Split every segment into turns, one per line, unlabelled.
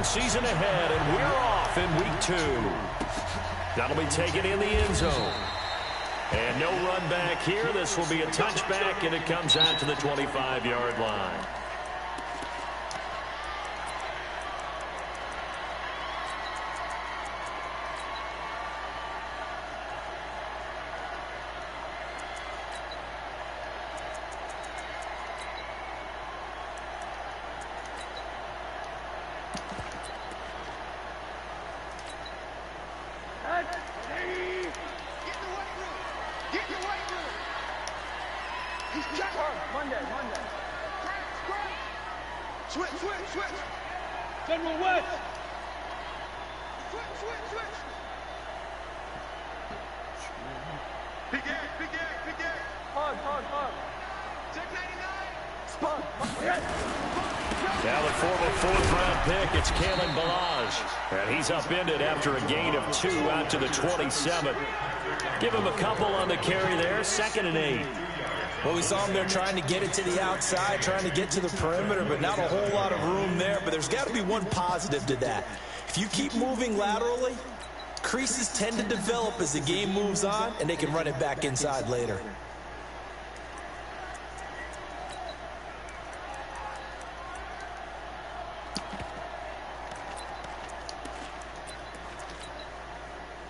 long season ahead, and we're off in week 2. That'll be taken in the end zone. And no run back here. This will be a touchback, and it comes out to the 25-yard line.
Upended after a gain of 2 out to the 27. Give him a couple on the carry there. 2nd and 8.
Well, we saw him there trying to get it to the outside, trying to get to the perimeter, but not a whole lot of room there. But there's got to be one positive to that. If you keep moving laterally, creases tend to develop as the game moves on, and they can run it back inside later.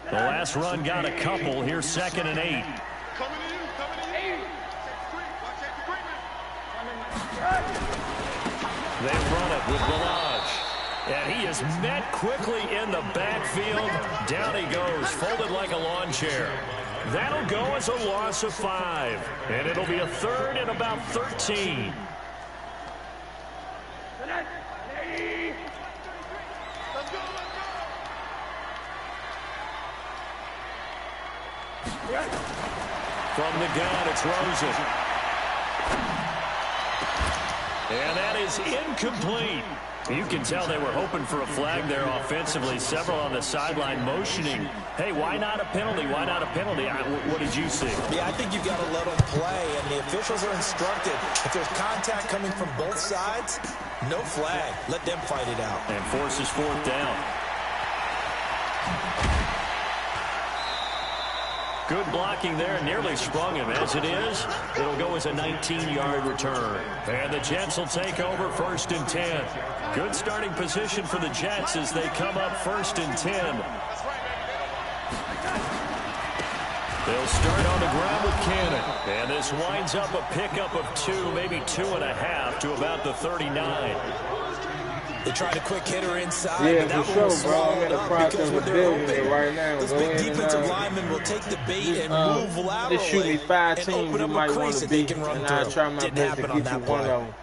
The last run got a couple. Here's 2nd and 8. They run it with Balaj. And he is met quickly in the backfield. Down he goes, folded like a lawn chair. That'll go as a loss of 5. And it'll be a 3rd and about 13. From the gun, it's Rosen. And that is incomplete. You can tell they were hoping for a flag there offensively. Several on the sideline motioning. Hey, why not a penalty? Why not a penalty? What did you see?
Yeah, I think you've got to let them play, and the officials are instructed. If there's contact coming from both sides, no flag. Let them fight it out.
And forces 4th down. Good blocking there, nearly sprung him. As it is, it'll go as a 19-yard return. And the Jets will take over 1st and 10. Good starting position for the Jets as they come up 1st and 10. They'll start on the ground with Cannon. And this winds up a pickup of 2, maybe 2.5 to about the 39.
They tried a quick hitter inside,
yeah,
but that
for
one
sure, bro. I'm in the process of building it right now.
Those big defensive linemen will take the bait and move laterally.
Just shoot me 5 teams you might want to beat, and I'll try my best to get you one of them.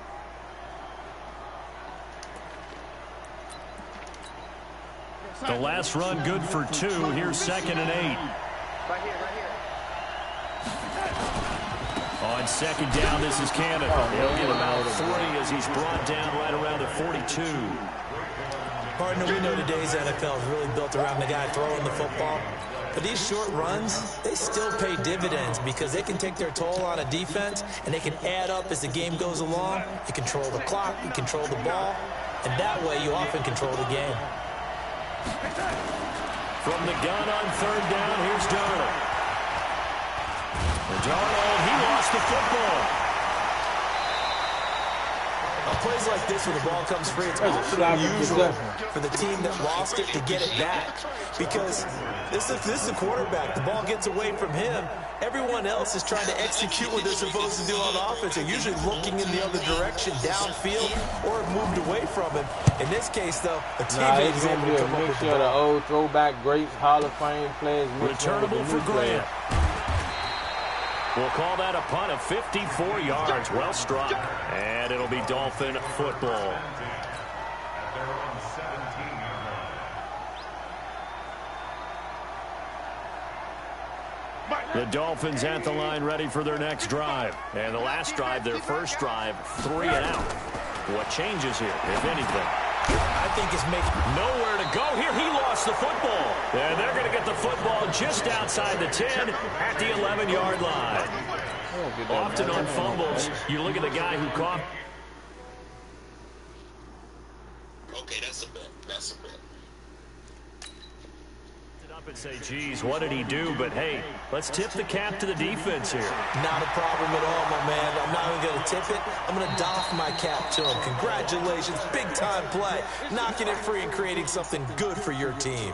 The last run good for 2. Here's 2nd and 8.
Right here.
On 2nd down, this is Cannon. He'll get about 3 as he's brought down right around the 42.
Partner, we know today's NFL is really built around the guy throwing the football. But these short runs, they still pay dividends because they can take their toll on a defense, and they can add up as the game goes along. You control the clock, you control the ball, and that way you often control the game.
From the gun on 3rd down, here's Darnold. Darnold, he lost the football.
Plays like this when the ball comes free, it's often unusual for the team that lost it to get it back. Because this is the quarterback. The ball gets away from him. Everyone else is trying to execute what they're supposed to do on offense. They're usually looking in the other direction, downfield, or moved away from him. In this case, though, a teammate is able to come up with the ball.
The old throwback greats, Hall of Fame players.
Returnable for Grant. We'll call that a punt of 54 yards. Well struck. And it'll be Dolphin football. The Dolphins at the line ready for their next drive. And the last drive, their first drive, 3 and out. What changes here, if anything?
I think it's making
nowhere to go here. He lost the football. And they're going to get the football just outside the 10 at the 11-yard line. Often on fumbles, you look at the guy who caught.
Okay, that's a bet. That's a bet.
Up and say, geez, what did he do? But, hey, let's tip the cap to the defense here.
Not a problem at all, my man. I'm not even going to tip it. I'm going to doff my cap to him. Congratulations. Big-time play. Knocking it free and creating something good for your team.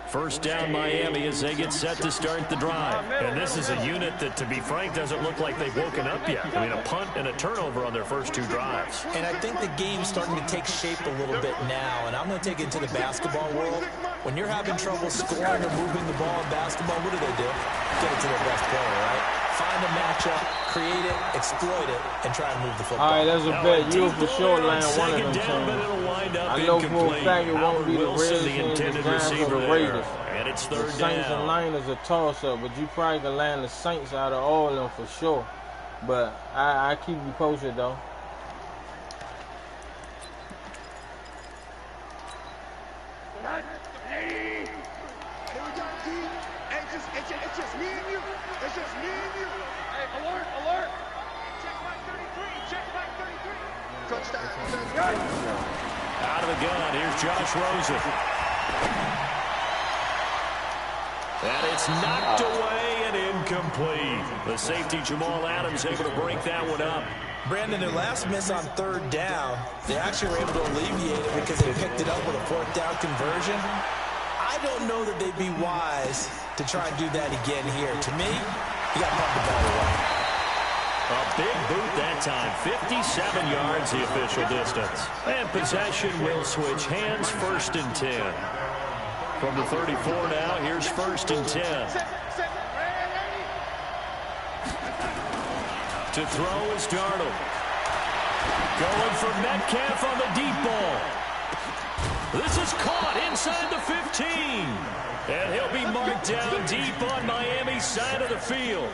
First down Miami as they get set to start the drive. And this is a unit that, to be frank, doesn't look like they've woken up yet. I mean, a punt and a turnover on their first 2 drives.
And I think the game's starting to take shape a little bit now, and I'm going to take it to the basketball world. When you're having trouble scoring or moving the ball in basketball, what do? Get it to their best player, right? Find a matchup, create it, exploit it, and try and move the football.
All right, that's a bet. You for sure land one of them teams. I know for a fact it won't be the Redskins, the Giants, or the Raiders.
And it's
The
third
Saints
down.
and Niners a toss-up, but you probably can land the Saints out of all of them for sure. But I keep you posted, though.
It's just me and you. It's just me and you. Hey, alert, alert. Check back 33. Check back 33. Touchdown.
Out of the gun, here's Josh Rosen. And it's knocked away and incomplete. The safety, Jamal Adams, able to break that one up.
Brandon, their last miss on third down, they actually were able to alleviate it because they picked it up with a 4th down conversion. I don't know that they'd be wise to try and do that again here. To me, you got to pump the ball away.
A big boot that time, 57 yards the official distance. And possession will switch hands, 1st and 10. From the 34 now, here's 1st and 10. To throw is Darnold. Going for Metcalf on the deep ball. This is caught inside the 15. And he'll be marked down deep on Miami's side of the field.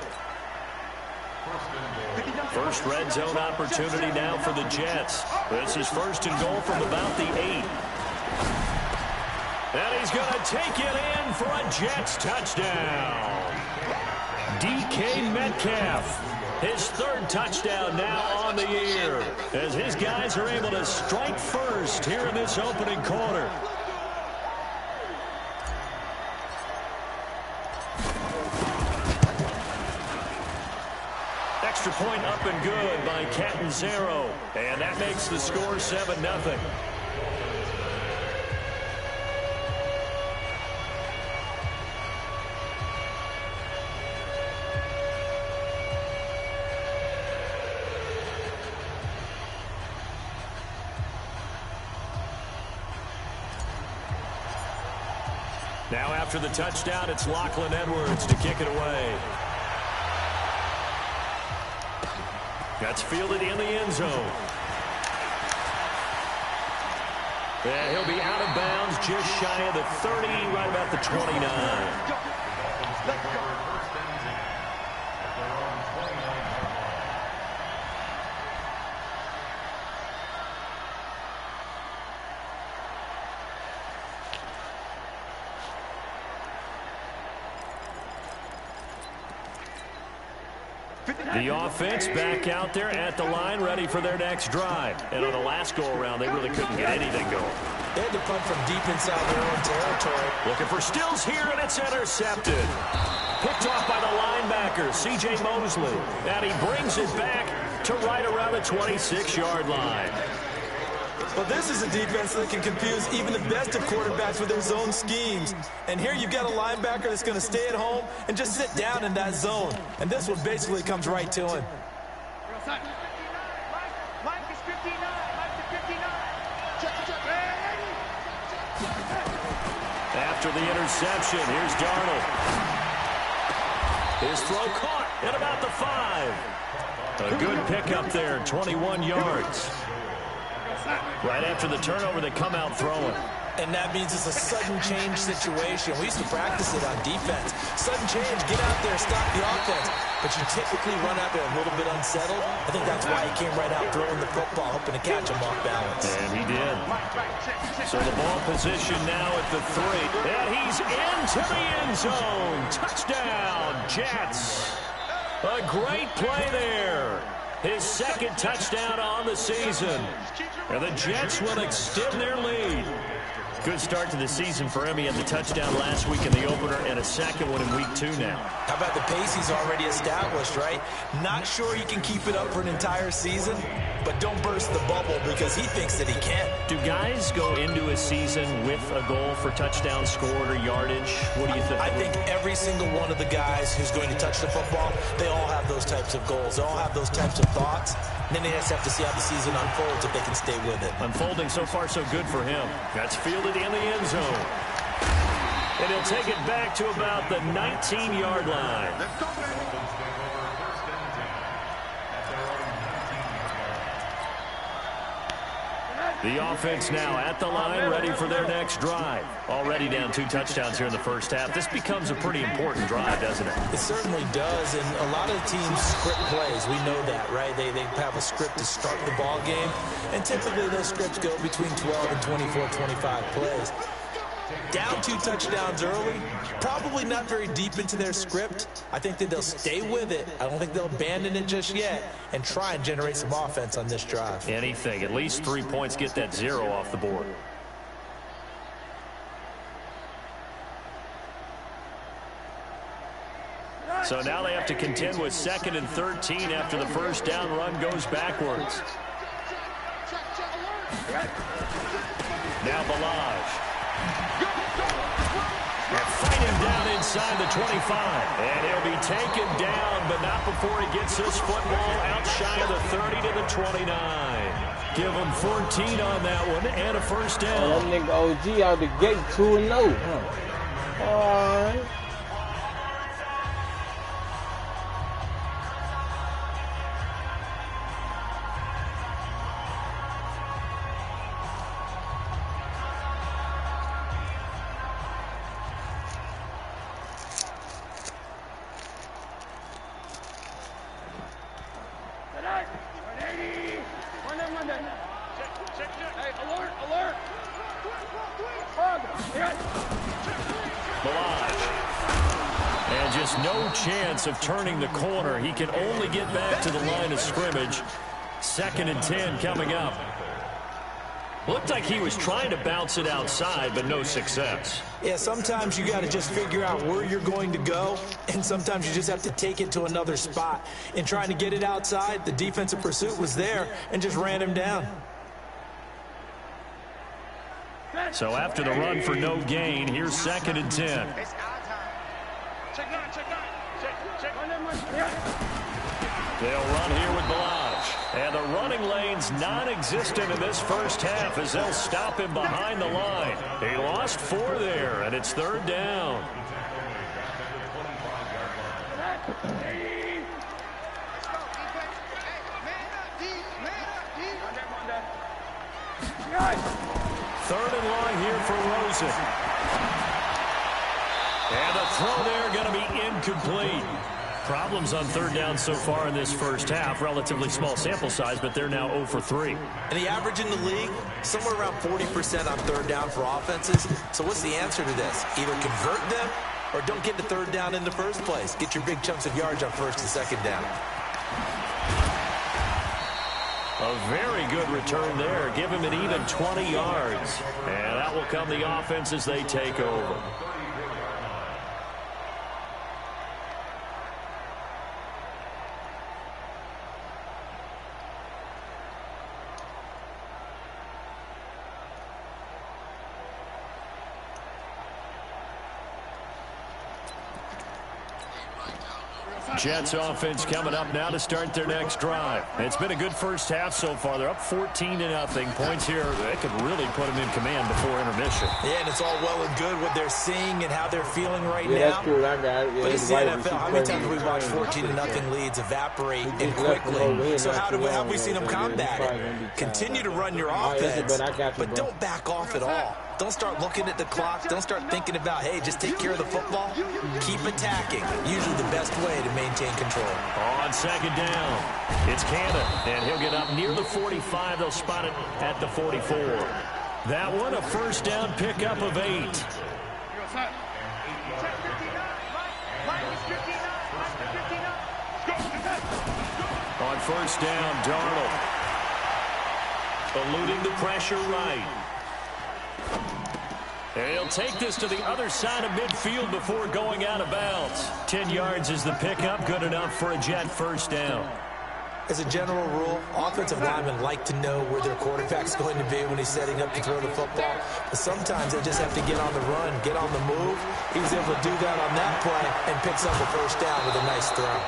First red zone opportunity now for the Jets. This is 1st and goal from about the 8. And he's going to take it in for a Jets touchdown. DK Metcalf. His 3rd touchdown now on the year as his guys are able to strike first here in this opening quarter. Extra point up and good by Catanzaro. And that makes the score 7-0. Now after the touchdown, it's Lachlan Edwards to kick it away. That's fielded in the end zone. And he'll be out of bounds just shy of the 30, right about the 29. The offense back out there at the line, ready for their next drive. And on the last go-around, they really couldn't get anything going.
They had to punt from deep inside their own territory.
Looking for Stills here, and it's intercepted. Picked off by the linebacker, C.J. Mosley. And he brings it back to right around the 26-yard line.
Well, this is a defense that can confuse even the best of quarterbacks with their zone schemes. And here you've got a linebacker that's going to stay at home and just sit down in that zone. And this one basically comes right to him.
Mike is 59. Mike is 59.
After the interception, here's Darnold. His throw caught at about the 5. A good pickup there, 21 yards. Right after the turnover, they come out throwing.
And that means it's a sudden change situation. We used to practice it on defense. Sudden change, get out there, stop the offense. But you typically run out there a little bit unsettled. I think that's why he came right out throwing the football, hoping to catch him off balance.
And he did. So the ball position now at the 3. And he's into the end zone. Touchdown, Jets. A great play there. His second touchdown on the season. And the Jets will extend their lead. Good start to the season for him. He had the touchdown last week in the opener and a second one in week 2 now.
How about the pace he's already established, right? Not sure he can keep it up for an entire season, but don't burst the bubble because he thinks that he can.
Do guys go into a season with a goal for touchdown scored or yardage? What do you think?
I think every single one of the guys who's going to touch the football, they all have those types of goals. They all have those types of thoughts. And then they just have to see how the season unfolds if they can stay with it.
Unfolding so far so good for him. That's fielded in the end zone. And he'll take it back to about the 19-yard line. The offense now at the line, ready for their next drive. Already down 2 touchdowns here in the first half. This becomes a pretty important drive, doesn't it?
It certainly does, and a lot of teams script plays. We know that, right? They have a script to start the ball game, and typically those scripts go between 12 and 24, 25 plays. Down 2 touchdowns early, probably not very deep into their script. I think that they'll stay with it. I don't think they'll abandon it just yet and try and generate some offense on this drive.
Anything. At least 3 points, get that 0 off the board. So now they have to contend with 2nd and 13 after the first down run goes backwards. Now Balaj. Fighting down inside the 25. And he'll be taken down, but not before he gets his football out shy of the 30 to the 29. Give him 14 on that one and a first down.
That nigga OG out the gate 2-0. All right.
Of turning the corner. He can only get back to the line of scrimmage. 2nd and 10 coming up. Looked like he was trying to bounce it outside, but no success.
Yeah, sometimes you got to just figure out where you're going to go, and sometimes you just have to take it to another spot. In trying to get it outside, the defensive pursuit was there and just ran him down.
So after the run for no gain, here's 2nd and 10. They'll run here with Balaj. And the running lane's non-existent in this first half as they'll stop him behind the line. He lost 4 there, and it's 3rd down. Third and long here for Rosen. And the throw there going to be incomplete. Problems on 3rd down so far in this first half. Relatively small sample size, but they're now 0 for 3.
And the average in the league, somewhere around 40% on 3rd down for offenses. So what's the answer to this? Either convert them or don't get the 3rd down in the first place. Get your big chunks of yards on 1st and 2nd down.
A very good return there. Give him an even 20 yards. And that will come the offense as they take over. Jets offense coming up now to start their next drive. It's been a good first half so far. They're up 14-0. Points here, they could really put them in command before intermission.
Yeah, and it's all well and good what they're seeing and how they're feeling right now.
That's true. I got it. Yeah,
but it's the NFL. How many times have we watched 14-0 leads evaporate and quickly? So how have we seen them combat it? Continue to run your offense, but don't back off at all. Don't start looking at the clock. Don't start thinking about, hey, just take care of the football. Keep attacking. Usually the best way to maintain control.
On second down, it's Cannon, and he'll get up near the 45. They'll spot it at the 44. That one, a first down pickup of 8. On first down, Darnold. Eluding the pressure right. And he'll take this to the other side of midfield before going out of bounds. 10 yards is the pickup, good enough for a Jet first down.
As a general rule, offensive linemen like to know where their quarterback's going to be when he's setting up to throw the football. But sometimes they just have to get on the run, get on the move. He was able to do that on that play and picks up the first down with a nice throw.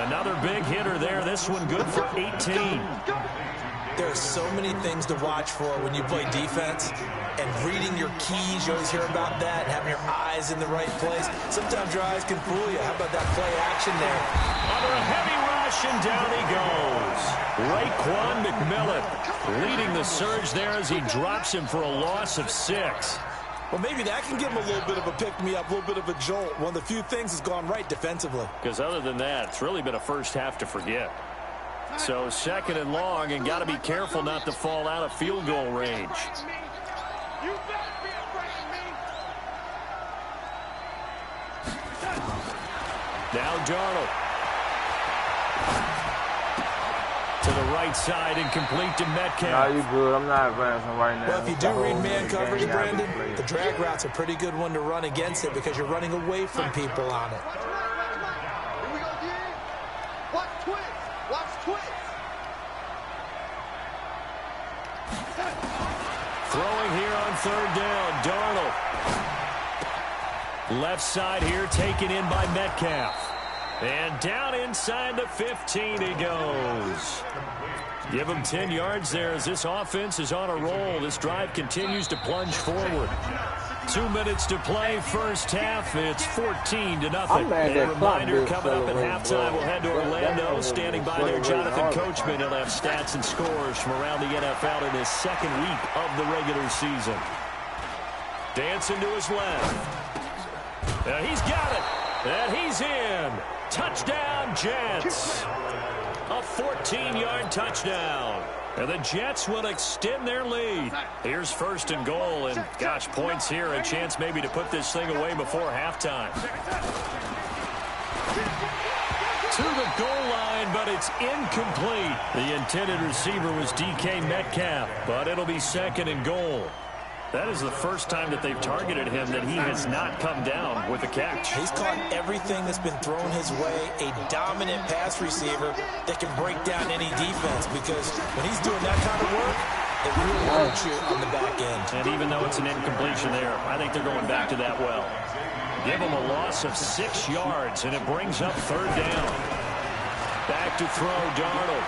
Another big hitter there. This one good for 18.
There are so many things to watch for when you play defense. And reading your keys, you always hear about that, and having your eyes in the right place. Sometimes your eyes can fool you. How about that play action there?
Under a heavy rush, and down he goes. Raekwon McMillan leading the surge there as he drops him for a loss of 6.
Well, maybe that can give him a little bit of a pick-me-up, a little bit of a jolt. One of the few things has gone right defensively.
Because other than that, it's really been a first half to forget. So second and long, and got to be careful not to fall out of field goal range.
You better be afraid of me.
Now Darnold. To the right side and complete to Metcalf.
Nah, you good. I'm not advancing right now.
Well, if you do read man coverage, Brandon, the drag route's a pretty good one to run against it because you're running away from people on it.
Here we go, D. Watch twist. Watch twist.
Throwing here on third down, Darnold. Left side here taken in by Metcalf. And down inside the 15 he goes. Give him 10 yards there as this offense is on a roll. This drive continues to plunge forward. 2 minutes to play first half. It's 14-0. A reminder coming up at halftime. We'll head to Orlando. Standing by there, Jonathan Coachman. He'll have stats and scores from around the NFL in his second week of the regular season. Dancing to his left. He's got it. And he's in. Touchdown, Jets. A 14-yard touchdown. And the Jets will extend their lead. Here's first and goal. And, gosh, points here. A chance maybe to put this thing away before halftime. To the goal line, but it's incomplete. The intended receiver was DK Metcalf, but it'll be second and goal. That is the first time that they've targeted him that he has not come down with a catch.
He's caught everything that's been thrown his way, a dominant pass receiver that can break down any defense because when he's doing that kind of work, it really hurts you on the back end.
And even though it's an incompletion there, I think they're going back to that well. Give him a loss of 6 yards, and it brings up third down. Back to throw, Darnold.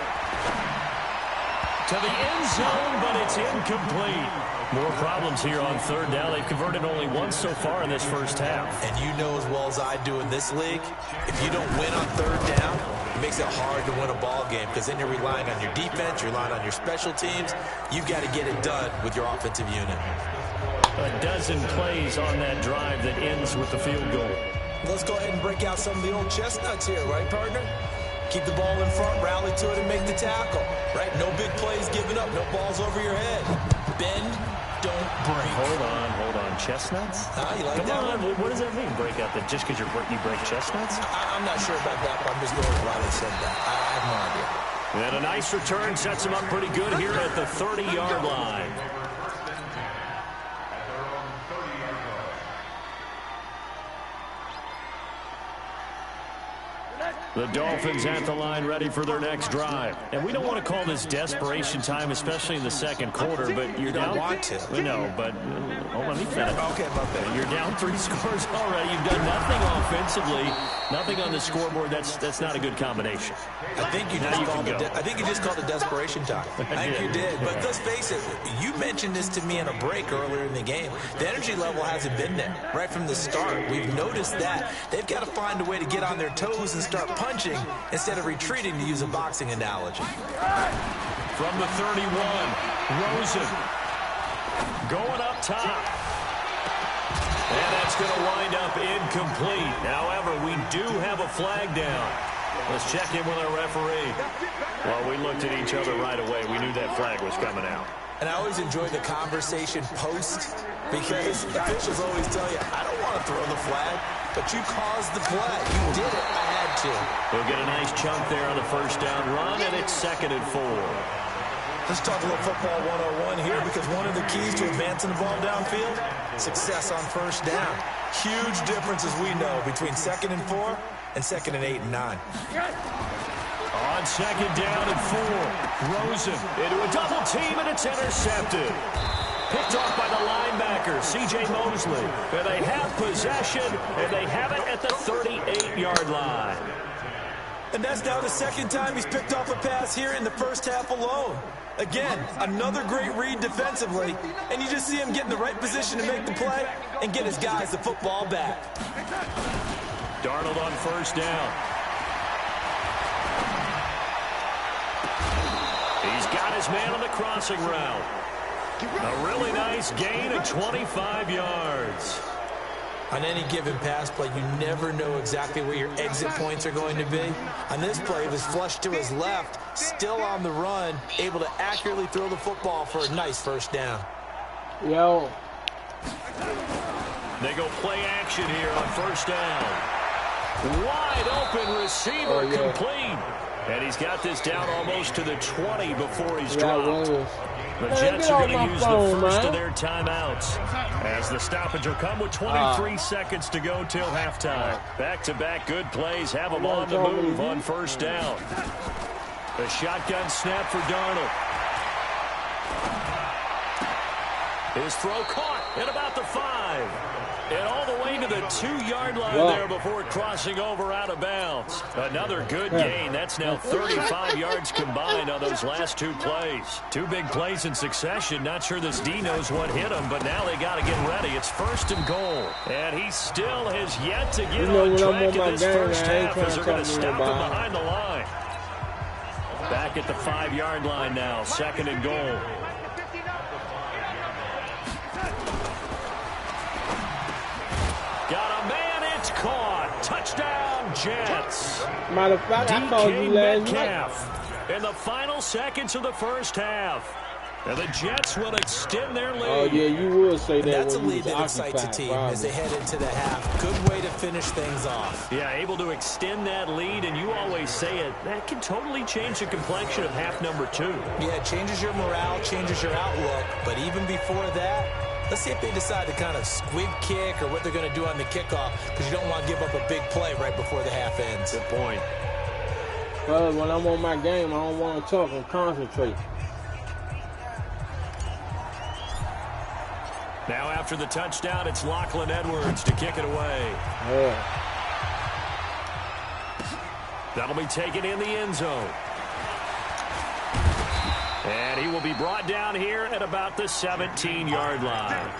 To the end zone, but it's incomplete. More problems here on third down. They've converted only once so far in this first half.
And you know as well as I do in this league, if you don't win on third down, it makes it hard to win a ball game because then you're relying on your defense, you're relying on your special teams. You've got to get it done with your offensive unit.
A dozen plays on that drive that ends with the field goal.
Let's go ahead and break out some of the old chestnuts here, right, partner? Keep the ball in front, rally to it, and make the tackle, right? No big plays given up, no balls over your head. Bend, don't break.
Hold on. Chestnuts?
You like that one?
What does that mean, break out? That just because you break chestnuts?
I'm not sure about that, but I'm just going with why they said that. I have no idea.
And a nice return sets him up pretty good here at the 30-yard line. The Dolphins at the line ready for their next drive. And we don't want to call this desperation time, especially in the second quarter, but you're down.
You don't want to.
We know, but hold on, let me finish.
Okay, my bad.
You're down 3 scores already. You've done nothing offensively, nothing on the scoreboard. That's not a good combination.
I think you just called it desperation time. I think you did. But let's face it, you mentioned this to me in a break earlier in the game. The energy level hasn't been there right from the start. We've noticed that. They've got to find a way to get on their toes and start punching instead of retreating, to use a boxing analogy.
From the 31, Rosen going up top. And that's going to wind up incomplete. However, we do have a flag down. Let's check in with our referee. Well, we looked at each other right away. We knew that flag was coming out.
And I always enjoy the conversation post because officials always tell you, I don't want to throw the flag, but you caused the play. You did it. I had to.
We'll get a nice chunk there on the first down run, and it's 2nd and 4.
Let's talk a little football 101 here because one of the keys to advancing the ball downfield, success on first down. Huge difference, as we know, between 2nd and 4 and 2nd and 8 and 9.
On 2nd down and 4, Rosen into a double team, and it's intercepted. Picked off by the linebacker, C.J. Mosley. And they have possession, and they have it at the 38-yard line.
And that's now the 2nd time he's picked off a pass here in the first half alone. Again, another great read defensively, and you just see him get in the right position to make the play and get his guys the football back.
Darnold on first down. He's got his man on the crossing route. A really nice gain of 25 yards.
On any given pass play, you never know exactly where your exit points are going to be. On this play, it was flushed to his left, still on the run, able to accurately throw the football for a nice first down.
Yo.
They go play action here on first down. Wide open receiver complete. And he's got this down almost to the 20 before he's dropped. The Jets are going to use the first of their timeouts as the stoppage will come with 23 seconds to go till halftime. Back-to-back good plays have them on the move on first down. A shotgun snap for Darnold. His throw caught at about the 5. And all the way to the 2-yard line there before crossing over out of bounds. Another good gain. That's now 35 yards combined on those last 2 plays. 2 big plays in succession. Not sure this D knows what hit him, but now they got to get ready. It's 1st and goal. And he still has yet to get on track in this first half as they're going to stop him behind the line. Back at the 5-yard line now. 2nd and goal. Got a man, it's caught. Touchdown, Jets.
Matter of fact, I called you last
night. In the final seconds of the first half. And the Jets will extend their lead.
Oh, yeah, you would say that.
That's a lead that excites a team as they head into the half. Good way to finish things off.
Yeah, able to extend that lead, and you always say it, that can totally change the complexion of half number 2.
Yeah, it changes your morale, changes your outlook. But even before that, let's see if they decide to kind of squib kick or what they're going to do on the kickoff, because you don't want to give up a big play right before the half ends.
Good point.
Well, when I'm on my game, I don't want to talk and concentrate.
Now after the touchdown, it's Lachlan Edwards to kick it away.
Yeah.
That'll be taken in the end zone. And he will be brought down here at about the 17-yard line.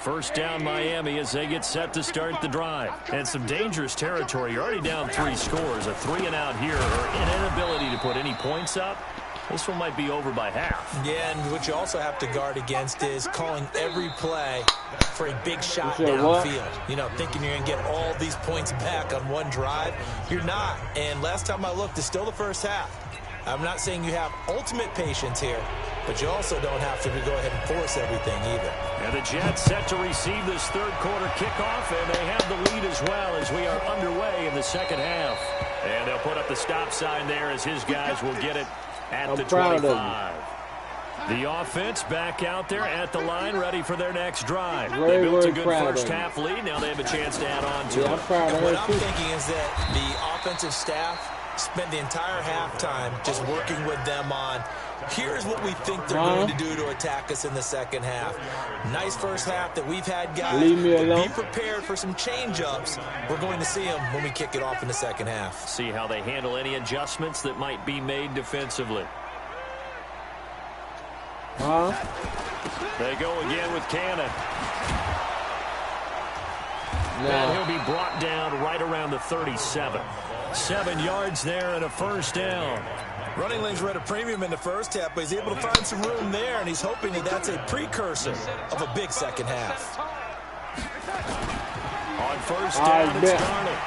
First down Miami as they get set to start the drive. And some dangerous territory. You're already down 3 scores. A 3-and-out here or an inability to put any points up. This one might be over by half.
Yeah, and what you also have to guard against is calling every play for a big shot downfield. You know, thinking you're going to get all these points back on one drive. You're not. And last time I looked, it's still the first half. I'm not saying you have ultimate patience here, but you also don't have to go ahead and force everything either.
And the Jets set to receive this third quarter kickoff, and they have the lead as well as we are underway in the second half. And they'll put up the stop sign there as his guys will get it at the 25. The offense back out there at the line, ready for their next drive. They built a good first half lead. Now they have a chance to add on to it.
And what I'm thinking is that the offensive staff spent the entire halftime just working with them on, here's what we think they're going to do to attack us in the second half. Nice first half that we've had, guys. Be prepared for some change-ups. We're going to see them when we kick it off in the second half.
See how they handle any adjustments that might be made defensively. They go again with Cannon. And he'll be brought down right around the 37. 7 yards there and a first down.
Running lanes were at a premium in the first half, but he's able to find some room there, and he's hoping that that's a precursor of a big second half.
On first down, it's Darnold.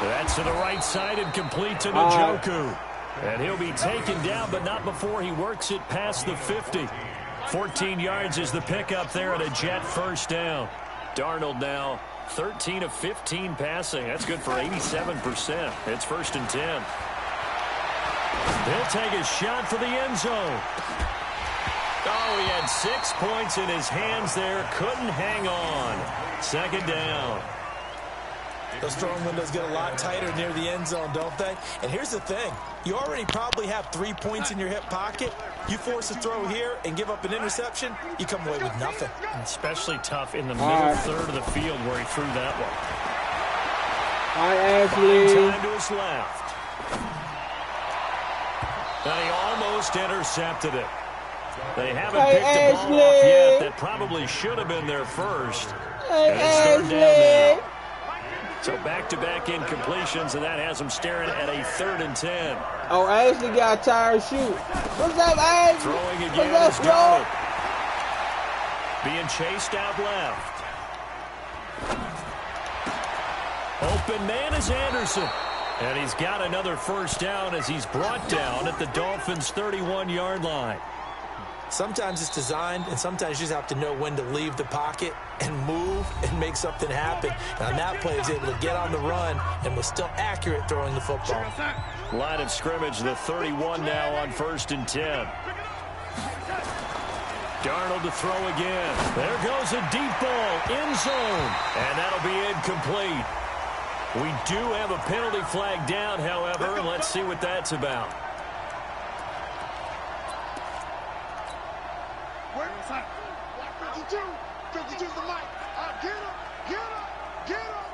That's to the right side and complete to Njoku. And he'll be taken down, but not before he works it past the 50. 14 yards is the pickup there at a Jet first down. Darnold now 13 of 15 passing. That's good for 87%. It's 1st and 10. He'll take a shot for the end zone. Oh, he had 6 points in his hands there. Couldn't hang on. 2nd down.
Those throwing windows get a lot tighter near the end zone, don't they? And here's the thing. You already probably have 3 points in your hip pocket. You force a throw here and give up an interception, you come away with nothing.
Especially tough in the middle third of the field where he threw that one.
Hi, Ashley.
Time to his left. And he almost intercepted it. They haven't picked the ball off yet. That probably should have been their first. And it's 3rd down now. So back-to-back incompletions, and that has him staring at a 3rd and 10.
Oh, Ashley got tired shoot. What's up, Ashley?
Throwing again is Darnold. Being chased out left. Open man is Anderson. And he's got another first down as he's brought down at the Dolphins' 31-yard line.
Sometimes it's designed, and sometimes you just have to know when to leave the pocket and move and make something happen. And on that play, he was able to get on the run and was still accurate throwing the football.
Line of scrimmage, the 31 now on 1st and 10. Darnold to throw again. There goes a deep ball, end zone, and that'll be incomplete. We do have a penalty flag down, however, and let's see what that's about.
Where is that? 52. 52's the mic. Get up. Get up. Get up.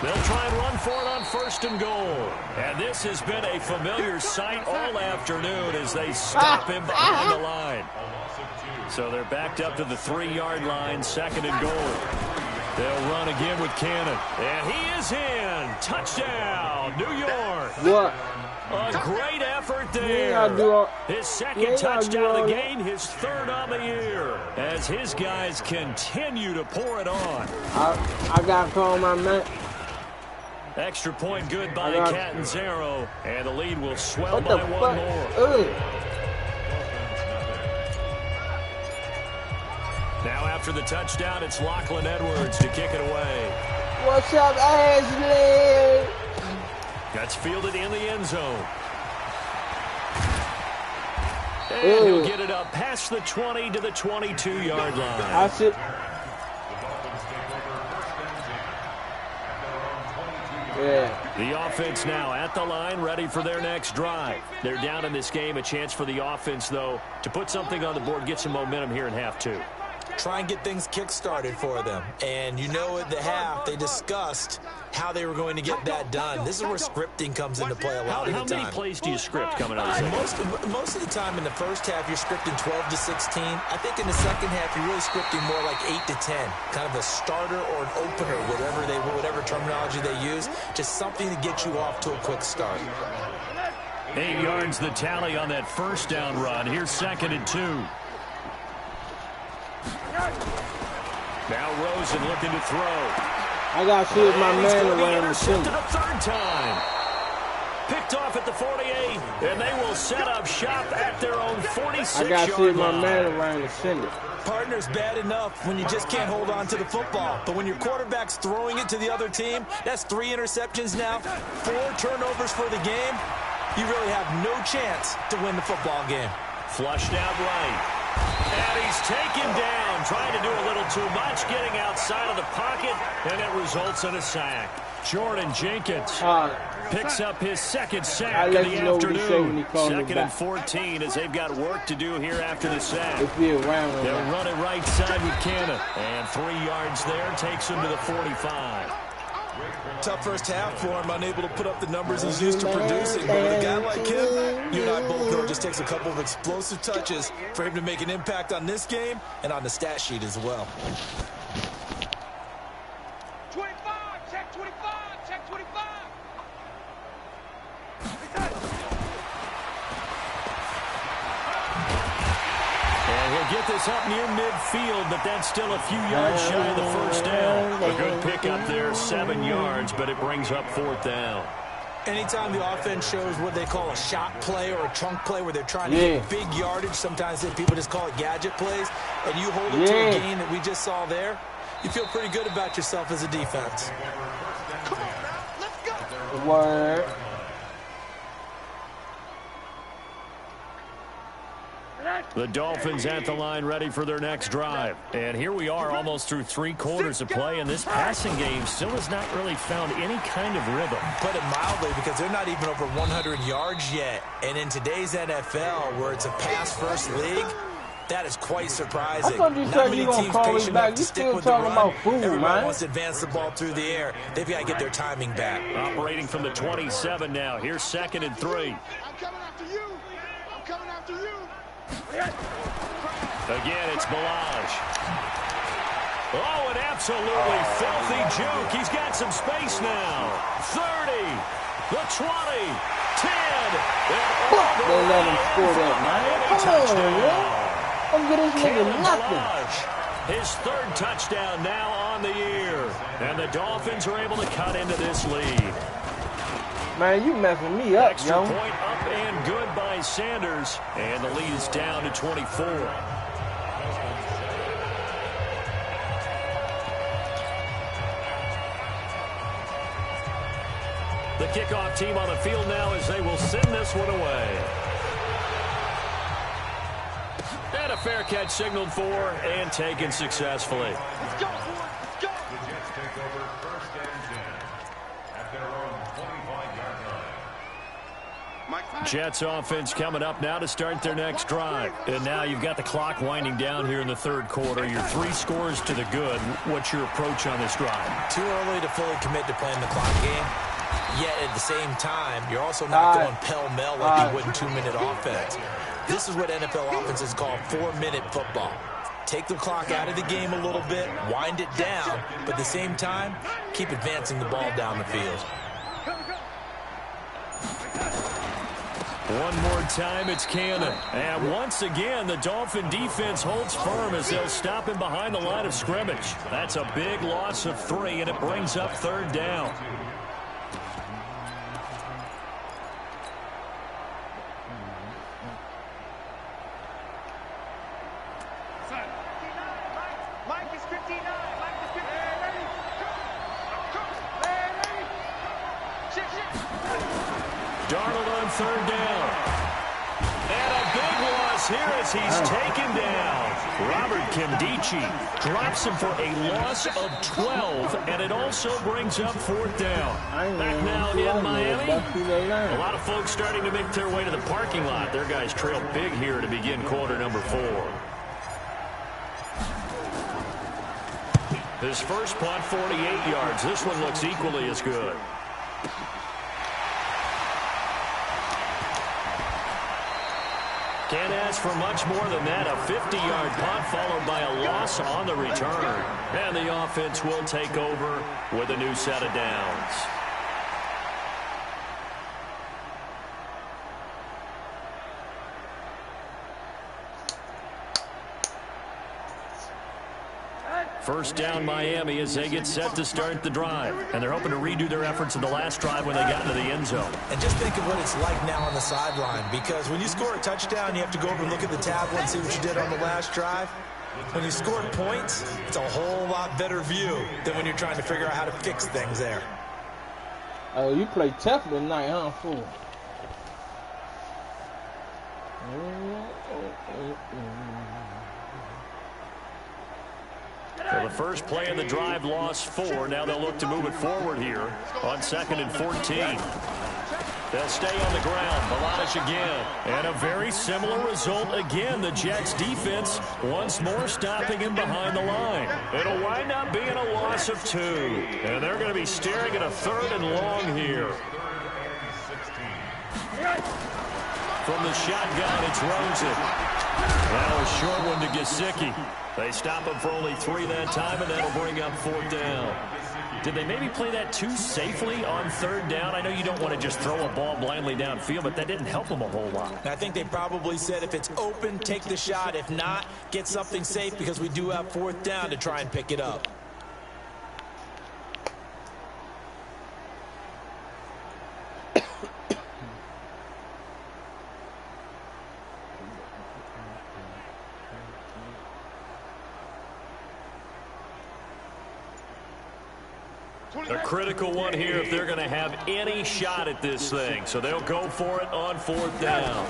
They'll try and run for it on 1st and goal. And this has been a familiar sight all afternoon as they stop him behind the line. So they're backed up to the 3-yard line, 2nd and goal. They'll run again with Cannon. And he is in. Touchdown, New York.
What?
A great effort there. His 2nd touchdown of the game, his 3rd on the year. As his guys continue to pour it on.
I got to call my man.
Extra point good by Catanzaro. And the lead will swell by one more. Now after the touchdown, it's Lachlan Edwards to kick it away.
What's up, Ashley?
That's fielded in the end zone. And he'll get it up past the 20 to the 22-yard line.
That's it. Yeah.
The offense now at the line, ready for their next drive. They're down in this game. A chance for the offense, though, to put something on the board, get some momentum here in half 2.
Try and get things kick-started for them. And you know at the half, they discussed how they were going to get that done. This is where scripting comes into play a lot of the time.
How many plays do you script coming out of the second?
Most of the time in the first half, you're scripting 12 to 16. I think in the second half, you're really scripting more like 8 to 10. Kind of a starter or an opener, whatever terminology they use. Just something to get you off to a quick start.
8 yards the tally on that first down run. Here's 2nd and 2. Now Rosen looking to throw.
I got to see if my man around the center.
The 3rd time. Picked off at the 48, and they will set up shop at their own 46-yard line.
I got to see if my man around the center.
Partner's bad enough when you just can't hold on to the football. But when your quarterback's throwing it to the other team, that's 3 interceptions now, 4 turnovers for the game. You really have no chance to win the football game.
Flushed out right. And he's taken down, trying to do a little too much, getting outside of the pocket, and it results in a sack. Jordan Jenkins picks up his 2nd sack of the afternoon. 2nd and 14 as they've got work to do here after the sack. They'll run it right side with Cannon. And 3 yards there takes him to the 45.
Tough first half for him, unable to put up the numbers he's used to producing. But with a guy like him, you and I both know it just takes a couple of explosive touches for him to make an impact on this game and on the stat sheet as well.
25, check 25, check 25.
And he'll get this up near midfield, but that's still a few yards shy of the first down. A good pickup there, 7 yards, but it brings up 4th down.
Anytime the offense shows what they call a shot play or a trunk play where they're trying to get big yardage, sometimes people just call it gadget plays, and you hold it to a gain that we just saw there, you feel pretty good about yourself as a defense.
Come on now, let's go.
Word.
The Dolphins at the line ready for their next drive. And here we are almost through 3 quarters of play, and this passing game still has not really found any kind of rhythm.
Put it mildly, because they're not even over 100 yards yet. And in today's NFL, where it's a pass-first league, that is quite surprising.
I thought you said you gonna call me back. You still talking about food, man.
Everyone wants to advance the ball through the air. They've got to get their timing back.
Operating from the 27 now. Here's 2nd and 3.
I'm coming after you. I'm coming after you.
Again, it's Balaj. Oh, an absolutely filthy juke. He's got some space now. 30, the 20, 10.
They let him score that, man. Come on, man. I'm getting this nigga nothing.
His 3rd touchdown now on the year. And the Dolphins are able to cut into this lead.
Man, you messing me up,
Extra
yo.
point up and good by Sanders. And the lead is down to 24. The kickoff team on the field now as they will send this one away. And a fair catch signaled for and taken successfully.
Let's go, boys. Let's go.
The Jets take over 1st and 10 at their own 25-yard line.
Jets offense coming up now to start their next drive. And now you've got the clock winding down here in the 3rd quarter. Your 3 scores to the good. What's your approach on this drive?
Too early to fully commit to playing the clock game. Yet at the same time, you're also not going pell-mell like you would in 2-minute offense. This is what NFL offenses call 4-minute football. Take the clock out of the game a little bit, wind it down, but at the same time, keep advancing the ball down the field.
One more time, it's Cannon. And once again, the Dolphin defense holds firm as they'll stop him behind the line of scrimmage. That's a big loss of 3, and it brings up 3rd down.
Mike is 59. Mike is 59. Ready? Ready?
Darnold on 3rd down. And a big loss here as he's taken down. Robert Kimdichie drops him for a loss of 12, and it also brings up 4th down. Back now in Miami. A lot of folks starting to make their way to the parking lot. Their guys trail big here to begin quarter number 4. His first punt, 48 yards. This one looks equally as good. Can't ask for much more than that. A 50-yard punt followed by a loss on the return. And the offense will take over with a new set of downs. First down Miami as they get set to start the drive. And they're hoping to redo their efforts in the last drive when they got into the end zone.
And just think of what it's like now on the sideline, because when you score a touchdown, you have to go over and look at the tablet and see what you did on the last drive. When you score points, it's a whole lot better view than when you're trying to figure out how to fix things there.
Oh, you play tough tonight, huh, fool?
Well, the first play of the drive lost 4. Now they'll look to move it forward here on 2nd and 14. They'll stay on the ground. Balaj again. And a very similar result again. The Jets defense once more stopping him behind the line. It'll wind up being a loss of 2. And they're going to be staring at a 3rd and long here. From the shotgun, it's Rosen. Now a short one to Gesicki. They stop him for only 3 that time, and that'll bring up 4th down. Did they maybe play that too safely on third down? I know you don't want to just throw a ball blindly downfield, but that didn't help them a whole lot.
I think they probably said if it's open, take the shot. If not, get something safe because we do have fourth down to try and pick it up.
A critical one here if they're going to have any shot at this thing. So they'll go for it on fourth down.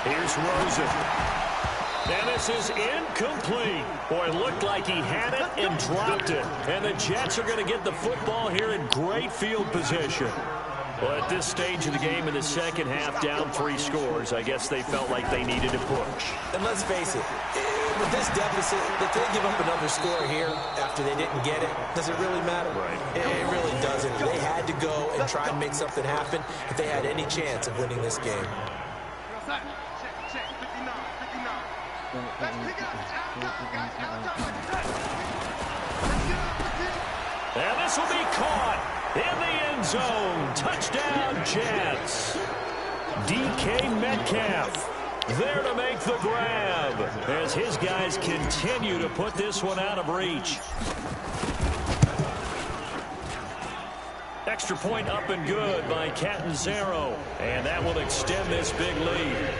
Here's Rosen. And this is incomplete. Boy, it looked like he had it and dropped it. And the Jets are going to get the football here in great field position. Well, at this stage of the game in the second half, down 3 scores, I guess they felt like they needed to push.
And let's face it, with this deficit, if they give up another score here after they didn't get it, does it really matter?
Right.
It really doesn't. They had to go and try and make something happen if they had any chance of winning this game.
Check, 59, 59. Let's pick it up. It's outside, guys. Outside. Let's get up.
And this will be caught in the end zone. Touchdown, Jets. DK Metcalf there to make the grab as his guys continue to put this one out of reach. Extra point up and good by Catanzaro, and that will extend this big lead.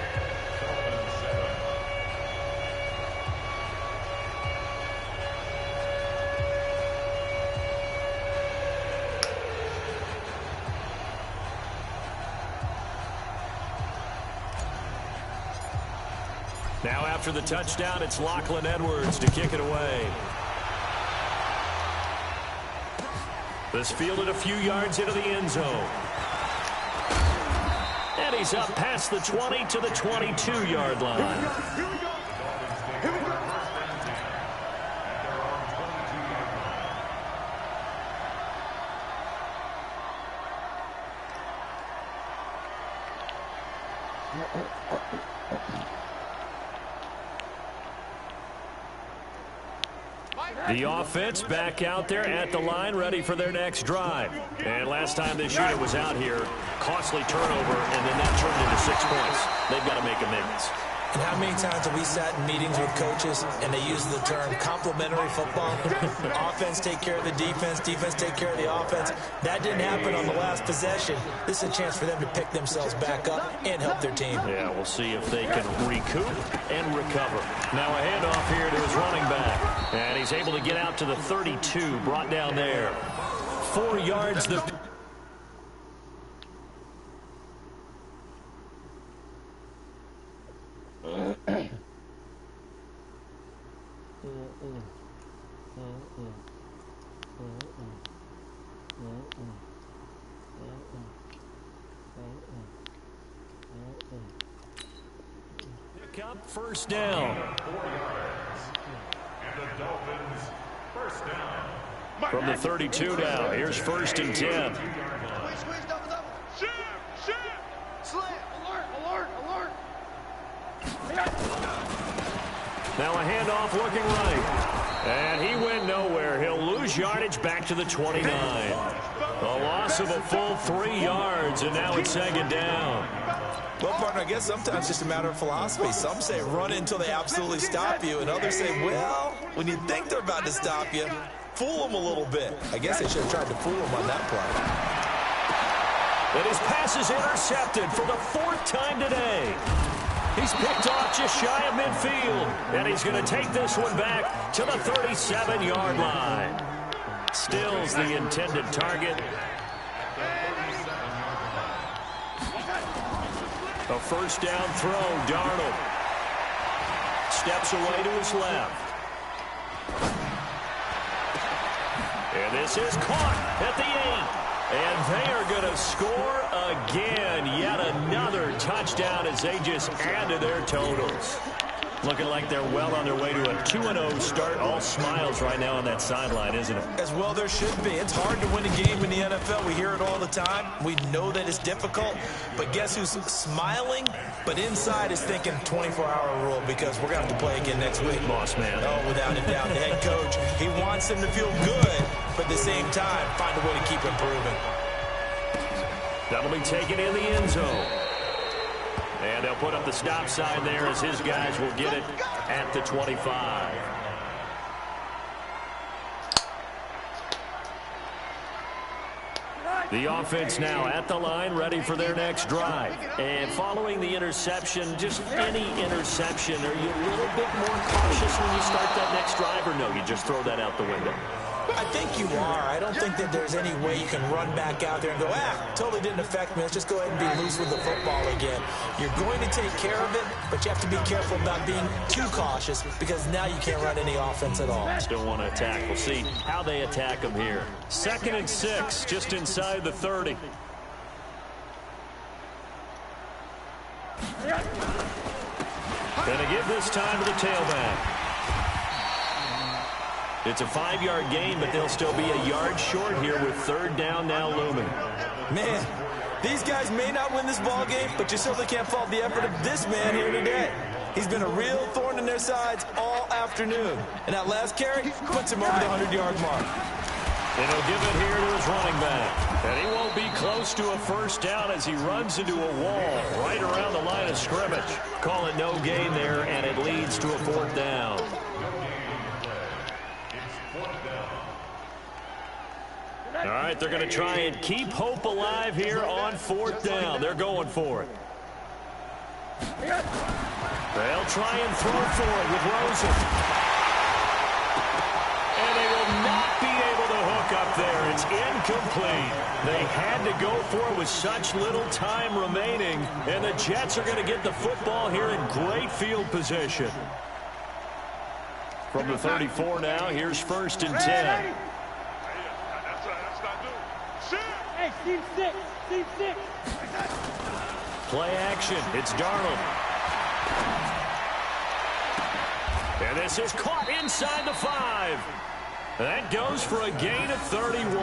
Now after the touchdown, it's Lachlan Edwards to kick it away. This fielded a few yards into the end zone. And he's up past the 20 to the 22-yard line.
Here we go. Here we go.
The offense back out there at the line, ready for their next drive. And last time this unit was out here, costly turnover, and then that turned into 6 points. They've got to make amends.
And how many times have we sat in meetings with coaches and they use the term complementary football? Offense take care of the defense, defense take care of the offense. That didn't happen on the last possession. This is a chance for them to pick themselves back up and help their team.
Yeah, we'll see if they can recoup and recover. Now a handoff here to his running back. And he's able to get out to the 32, brought down there. 4 yards. Pick up first down.
First down.
From the 32 now, here's 1st and 10.
Squeeze, double. Shoot. Slam. Alert.
Now a handoff looking right. And he went nowhere. He'll lose yardage back to the 29. A loss of a full 3 yards, and now it's 2nd down.
Well, partner, I guess sometimes it's just a matter of philosophy. Some say run until they absolutely stop you, and others say, well, when you think they're about to stop you, fool them a little bit. I guess they should have tried to fool them on that play.
And his pass is intercepted for the 4th time today. He's picked off just shy of midfield, and he's going to take this one back to the 37-yard line. Stills the intended target. A first down throw, Darnold. Steps away to his left. And this is caught at the 8. And they are going to score again. Yet another touchdown as they just add to their totals. Looking like they're well on their way to a 2-0 start. All smiles right now on that sideline, isn't it?
As well there should be. It's hard to win a game in the NFL. We hear it all the time. We know that it's difficult. But guess who's smiling? But inside is thinking 24-hour rule because we're going to have to play again next week.
Boss man.
Oh, without a doubt. The head coach, he wants them to feel good but at the same time, find a way to keep improving.
That'll be taken in the end zone. And they'll put up the stop sign there as his guys will get it at the 25. The offense now at the line, ready for their next drive. And following the interception, just any interception, are you a little bit more cautious when you start that next drive, or no, you just throw that out the window?
I think you are. I don't think that there's any way you can run back out there and go, totally didn't affect me. Let's just go ahead and be loose with the football again. You're going to take care of it, but you have to be careful about being too cautious because now you can't run any offense at all.
Still want to attack. We'll see how they attack them here. 2nd and 6, just inside the 30. Gonna give this time to the tailback. It's a 5-yard gain, but they'll still be a yard short here with 3rd down now looming.
Man, these guys may not win this ball game, but you certainly can't fault the effort of this man here today. He's been a real thorn in their sides all afternoon. And that last carry puts him over the 100-yard mark.
And he'll give it here to his running back. And he won't be close to a 1st down as he runs into a wall right around the line of scrimmage. Call it no gain there, and it leads to a 4th down. All right, they're going to try and keep hope alive here on 4th down. They're going for it. They'll try and throw for it with Rosen. And they will not be able to hook up there. It's incomplete. They had to go for it with such little time remaining. And the Jets are going to get the football here in great field position. From the 34 now, here's 1st and 10.
Hey, team 6, team 6.
Play action. It's Darnold. And this is caught inside the 5. That goes for a gain of 31.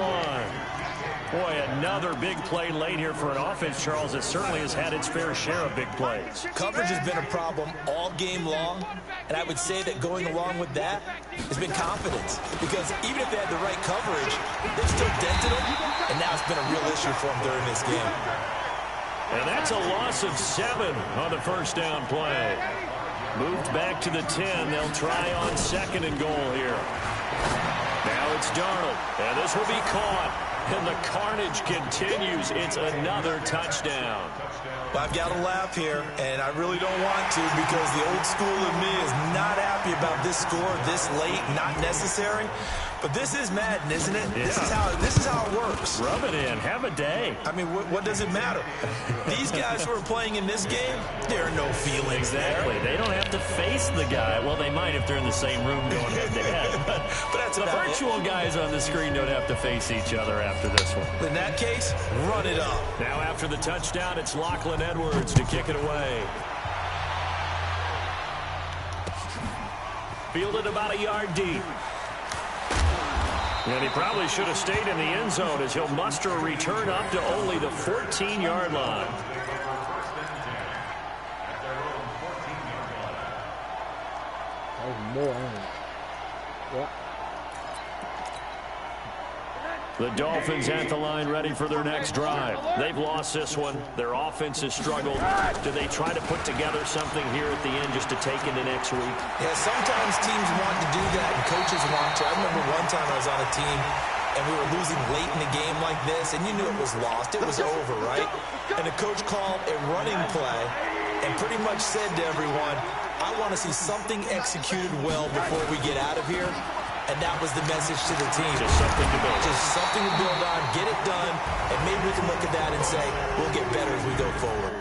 Boy, another big play late here for an offense, Charles, that certainly has had its fair share of big plays.
Coverage has been a problem all game long, and I would say that going along with that has been confidence. Because even if they had the right coverage, they've still dented them, and now it's been a real issue for them during this game.
And that's a loss of 7 on the 1st down play. Moved back to the 10. They'll try on 2nd and goal here. Now it's Darnold, and this will be caught. And the carnage continues. It's another touchdown.
Well, I've got to laugh here, and I really don't want to because the old school in me is not happy about this score this late, not necessary. But this is Madden, isn't it?
Yeah.
This is how it works.
Rub it in. Have a day.
I mean, what does it matter? These guys who are playing in this game, there are no feelings
exactly.
there.
They don't have to face the guy. Well, they might if they're in the same room going head-to-head. But
that's
the virtual guys on the screen don't have to face each other after this one.
In that case, run it up.
Now after the touchdown, it's Lachlan Edwards to kick it away. Fielded about a yard deep. And he probably should have stayed in the end zone as he'll muster a return up to only the 14-yard line. The Dolphins at the line ready for their next drive. They've lost this one. Their offense has struggled. Do they try to put together something here at the end just to take into next week?
Yeah, sometimes teams want to do that and coaches want to. I remember one time I was on a team and we were losing late in the game like this and you knew it was lost. It was over, right? And the coach called a running play and pretty much said to everyone, I want to see something executed well before we get out of here. And that was the message to the team.
Just something to build.
Just something to build on, get it done, and maybe we can look at that and say, we'll get better as we go forward.